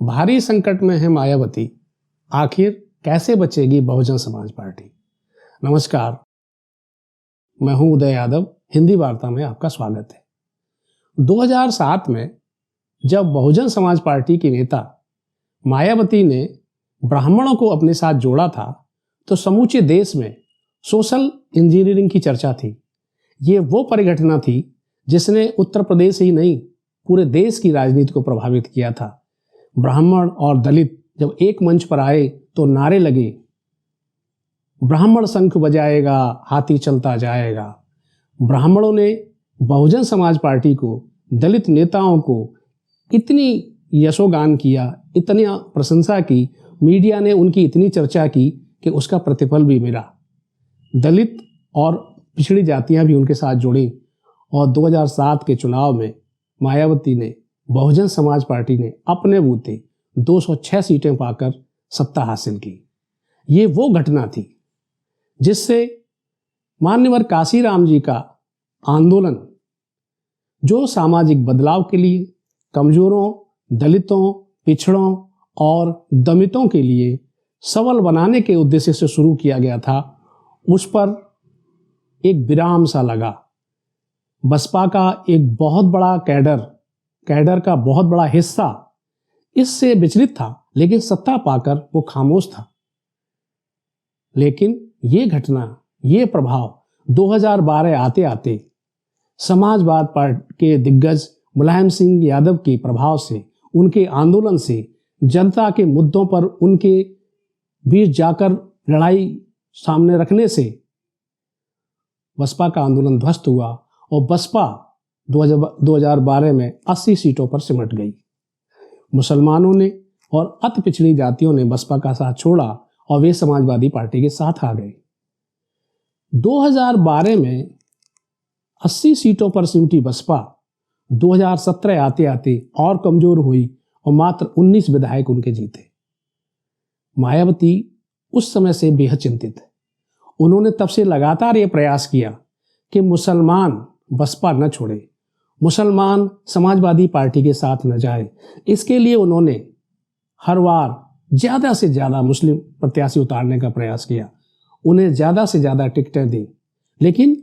भारी संकट में है मायावती, आखिर कैसे बचेगी बहुजन समाज पार्टी। नमस्कार, मैं हूं उदय यादव। हिंदी वार्ता में आपका स्वागत है। 2007 में जब बहुजन समाज पार्टी की नेता मायावती ने ब्राह्मणों को अपने साथ जोड़ा था तो समूचे देश में सोशल इंजीनियरिंग की चर्चा थी। ये वो परिघटना थी जिसने उत्तर प्रदेश ही नहीं पूरे देश की राजनीति को प्रभावित किया था। ब्राह्मण और दलित जब एक मंच पर आए तो नारे लगे, ब्राह्मण शंख बजाएगा, हाथी चलता जाएगा। ब्राह्मणों ने बहुजन समाज पार्टी को, दलित नेताओं को इतनी यशोगान किया, इतनी प्रशंसा की, मीडिया ने उनकी इतनी चर्चा की कि उसका प्रतिफल भी मिला। दलित और पिछड़ी जातियां भी उनके साथ जुड़ी और 2007 के चुनाव में मायावती ने, बहुजन समाज पार्टी ने अपने बूते 206 सीटें पाकर सत्ता हासिल की। ये वो घटना थी जिससे मान्यवर काशीराम जी का आंदोलन, जो सामाजिक बदलाव के लिए, कमजोरों, दलितों, पिछड़ों और दमितों के लिए सबल बनाने के उद्देश्य से शुरू किया गया था, उस पर एक विराम सा लगा। बसपा का एक बहुत बड़ा कैडर का बहुत बड़ा हिस्सा इससे विचलित था, लेकिन सत्ता पाकर वो खामोश था। लेकिन ये घटना, ये प्रभाव 2012 आते आते समाजवाद पार्टी के दिग्गज मुलायम सिंह यादव के प्रभाव से, उनके आंदोलन से, जनता के मुद्दों पर उनके बीच जाकर लड़ाई सामने रखने से बसपा का आंदोलन ध्वस्त हुआ और बसपा 2012 में 80 सीटों पर सिमट गई। मुसलमानों ने और अति पिछड़ी जातियों ने बसपा का साथ छोड़ा और वे समाजवादी पार्टी के साथ आ गए। 2012 में 80 सीटों पर सिमटी बसपा 2017 आते आते और कमजोर हुई और मात्र 19 विधायक उनके जीते। मायावती उस समय से बेहद चिंतित है। उन्होंने तब से लगातार ये प्रयास किया कि मुसलमान बसपा न छोड़े, मुसलमान समाजवादी पार्टी के साथ न जाए। इसके लिए उन्होंने हर बार ज़्यादा से ज़्यादा मुस्लिम प्रत्याशी उतारने का प्रयास किया, उन्हें ज़्यादा से ज़्यादा टिकटें दी, लेकिन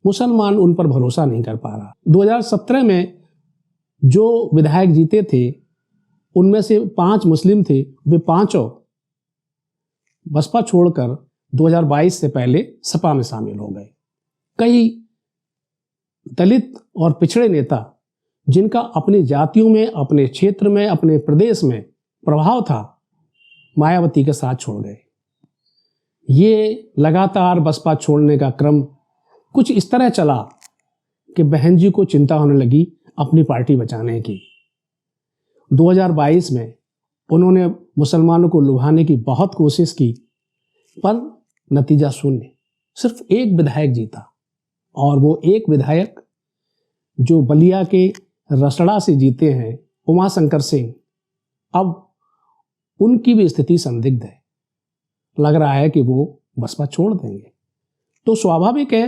मुसलमान उन पर भरोसा नहीं कर पा रहा। 2017 में जो विधायक जीते थे उनमें से 5 मुस्लिम थे। वे पांचों बसपा छोड़कर 2022 से पहले सपा में शामिल हो गए। कई दलित और पिछड़े नेता जिनका अपनी जातियों में, अपने क्षेत्र में, अपने प्रदेश में प्रभाव था, मायावती के साथ छोड़ गए। ये लगातार बसपा छोड़ने का क्रम कुछ इस तरह चला कि बहन जी को चिंता होने लगी अपनी पार्टी बचाने की। 2022 में उन्होंने मुसलमानों को लुभाने की बहुत कोशिश की, पर नतीजा शून्य। सिर्फ एक विधायक जीता और वो एक विधायक जो बलिया के रसड़ा से जीते हैं, उमाशंकर सिंह। अब उनकी भी स्थिति संदिग्ध है। लग रहा है कि वो बसपा छोड़ देंगे। तो स्वाभाविक है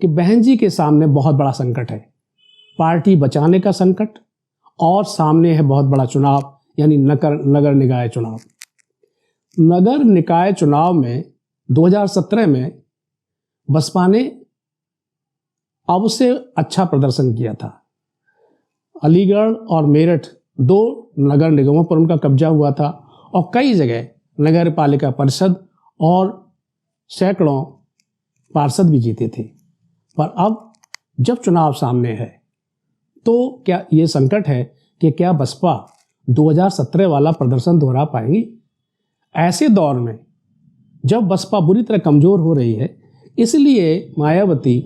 कि बहन जी के सामने बहुत बड़ा संकट है, पार्टी बचाने का संकट, और सामने है बहुत बड़ा चुनाव, यानी नगर निकाय चुनाव। नगर निकाय चुनाव में 2017 में बसपा ने अब से अच्छा प्रदर्शन किया था। अलीगढ़ और मेरठ 2 नगर निगमों पर उनका कब्जा हुआ था और कई जगह नगर पालिका परिषद और सैकड़ों पार्षद भी जीते थे। पर अब जब चुनाव सामने है तो क्या ये संकट है कि क्या बसपा 2017 वाला प्रदर्शन दोहरा पाएंगी? ऐसे दौर में जब बसपा बुरी तरह कमजोर हो रही है, इसलिए मायावती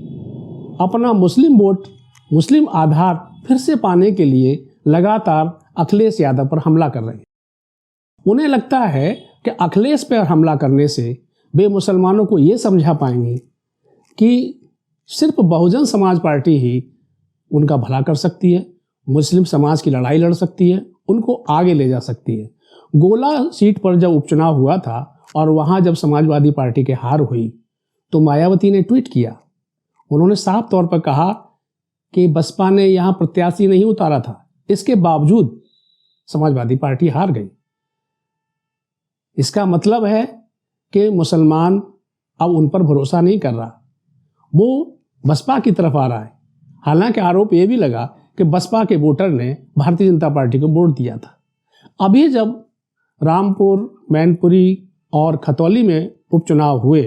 अपना मुस्लिम वोट, मुस्लिम आधार फिर से पाने के लिए लगातार अखिलेश यादव पर हमला कर रहे हैं। उन्हें लगता है कि अखिलेश पर हमला करने से वे मुसलमानों को ये समझा पाएंगी कि सिर्फ बहुजन समाज पार्टी ही उनका भला कर सकती है, मुस्लिम समाज की लड़ाई लड़ सकती है, उनको आगे ले जा सकती है। गोला सीट पर जब उपचुनाव हुआ था और वहां जब समाजवादी पार्टी के हार हुई तो मायावती ने ट्वीट किया। उन्होंने साफ तौर पर कहा कि बसपा ने यहां प्रत्याशी नहीं उतारा था, इसके बावजूद समाजवादी पार्टी हार गई। इसका मतलब है कि मुसलमान अब उन पर भरोसा नहीं कर रहा, वो बसपा की तरफ आ रहा है। हालांकि आरोप ये भी लगा कि बसपा के वोटर ने भारतीय जनता पार्टी को वोट दिया था। अभी जब रामपुर, मैनपुरी और खतौली में उपचुनाव हुए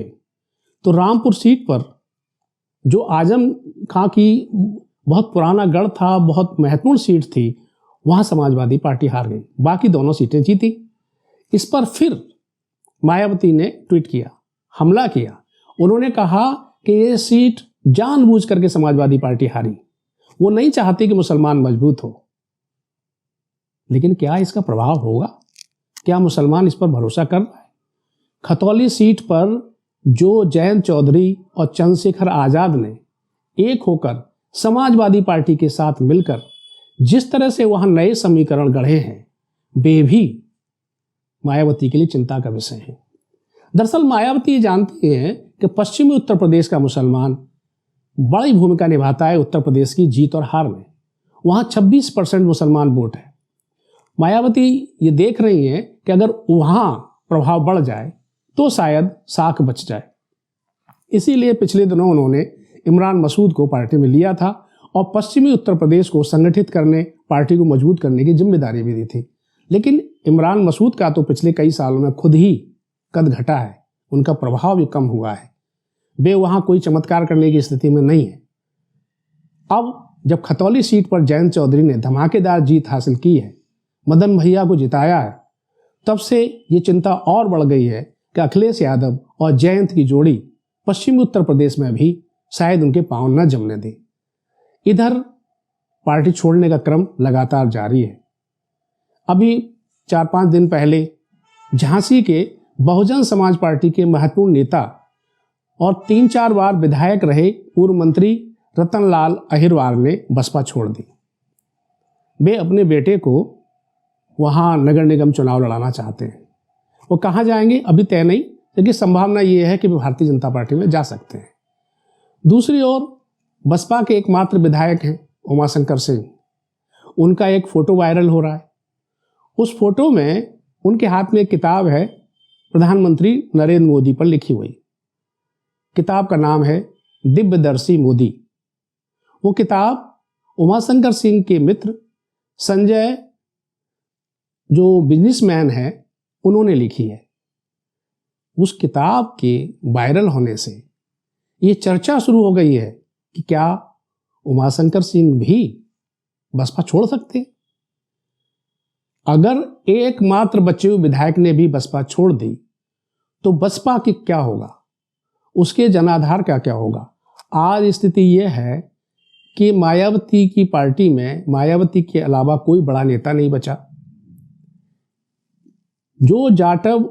तो रामपुर सीट पर जो आजम खां की बहुत पुराना गढ़ था, बहुत महत्वपूर्ण सीट थी, वहां समाजवादी पार्टी हार गई। बाकी दोनों सीटें जीती। इस पर फिर मायावती ने ट्वीट किया, हमला किया। उन्होंने कहा कि ये सीट जानबूझ करके समाजवादी पार्टी हारी, वो नहीं चाहती कि मुसलमान मजबूत हो। लेकिन क्या इसका प्रभाव होगा? क्या मुसलमान इस पर भरोसा कर रहा है? खतौली सीट पर जो जयंत चौधरी और चंद्रशेखर आजाद ने एक होकर समाजवादी पार्टी के साथ मिलकर जिस तरह से वहां नए समीकरण गढ़े हैं, वे भी मायावती के लिए चिंता का विषय है। दरअसल मायावती जानती हैं कि पश्चिमी उत्तर प्रदेश का मुसलमान बड़ी भूमिका निभाता है उत्तर प्रदेश की जीत और हार में। वहां 26% मुसलमान वोट है। मायावती ये देख रही हैं कि अगर वहां प्रभाव बढ़ जाए तो शायद साख बच जाए। इसीलिए पिछले दिनों उन्होंने इमरान मसूद को पार्टी में लिया था और पश्चिमी उत्तर प्रदेश को संगठित करने, पार्टी को मजबूत करने की जिम्मेदारी भी दी थी। लेकिन इमरान मसूद का तो पिछले कई सालों में खुद ही कद घटा है, उनका प्रभाव भी कम हुआ है। वे वहां कोई चमत्कार करने की स्थिति में नहीं है। अब जब खतौली सीट पर जयंत चौधरी ने धमाकेदार जीत हासिल की है, मदन भैया को जिताया है, तब से ये चिंता और बढ़ गई है कि अखिलेश यादव और जयंत की जोड़ी पश्चिमी उत्तर प्रदेश में भी शायद उनके पांव न जमने दे। इधर पार्टी छोड़ने का क्रम लगातार जारी है। अभी 4-5 दिन पहले झांसी के बहुजन समाज पार्टी के महत्वपूर्ण नेता और 3-4 बार विधायक रहे पूर्व मंत्री रतनलाल अहिरवार ने बसपा छोड़ दी। वे अपने बेटे को वहां नगर निगम चुनाव लड़ाना चाहते हैं। वो कहाँ जाएंगे अभी तय नहीं, लेकिन संभावना ये है कि वे भारतीय जनता पार्टी में जा सकते हैं। दूसरी ओर बसपा के एकमात्र विधायक हैं उमाशंकर सिंह। उनका एक फोटो वायरल हो रहा है। उस फोटो में उनके हाथ में एक किताब है, प्रधानमंत्री नरेंद्र मोदी पर लिखी हुई। किताब का नाम है दिव्यदर्शी मोदी। वो किताब उमाशंकर सिंह के मित्र संजय, जो बिजनेसमैन है, उन्होंने लिखी है। उस किताब के वायरल होने से ये चर्चा शुरू हो गई है कि क्या उमाशंकर सिंह भी बसपा छोड़ सकते हैं? अगर एकमात्र बचे हुए विधायक ने भी बसपा छोड़ दी तो बसपा की क्या होगा, उसके जनाधार का क्या होगा? आज स्थिति यह है कि मायावती की पार्टी में मायावती के अलावा कोई बड़ा नेता नहीं बचा। जो जाटव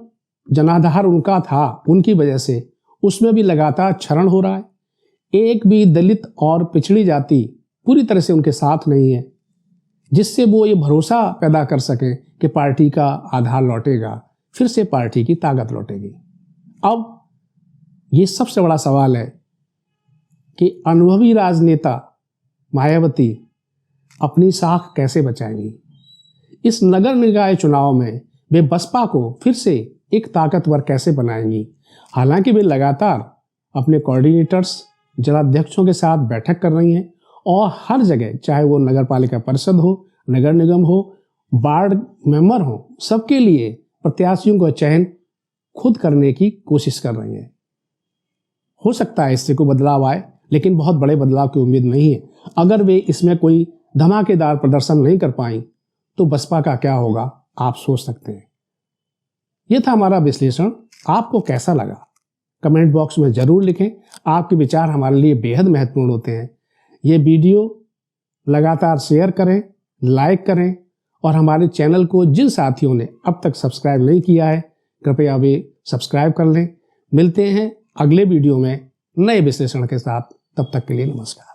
जनाधार उनका था, उनकी वजह से उसमें भी लगातार क्षरण हो रहा है। एक भी दलित और पिछड़ी जाति पूरी तरह से उनके साथ नहीं है, जिससे वो ये भरोसा पैदा कर सकें कि पार्टी का आधार लौटेगा, फिर से पार्टी की ताकत लौटेगी। अब ये सबसे बड़ा सवाल है कि अनुभवी राजनेता मायावती अपनी साख कैसे बचाएंगी। इस नगर निकाय चुनाव में वे बसपा को फिर से एक ताकतवर कैसे बनाएंगी। हालांकि वे लगातार अपने कोऑर्डिनेटर्स, जिलाध्यक्षों के साथ बैठक कर रही हैं और हर जगह, चाहे वो नगर पालिका परिषद हो, नगर निगम हो, वार्ड मेंबर हो, सबके लिए प्रत्याशियों का चयन खुद करने की कोशिश कर रही हैं। हो सकता है इससे कोई बदलाव आए, लेकिन बहुत बड़े बदलाव की उम्मीद नहीं है। अगर वे इसमें कोई धमाकेदार प्रदर्शन नहीं कर पाई तो बसपा का क्या होगा, आप सोच सकते हैं। यह था हमारा विश्लेषण। आपको कैसा लगा कमेंट बॉक्स में जरूर लिखें। आपके विचार हमारे लिए बेहद महत्वपूर्ण होते हैं। ये वीडियो लगातार शेयर करें, लाइक करें और हमारे चैनल को जिन साथियों ने अब तक सब्सक्राइब नहीं किया है, कृपया वे सब्सक्राइब कर लें। मिलते हैं अगले वीडियो में नए विश्लेषण के साथ। तब तक के लिए नमस्कार।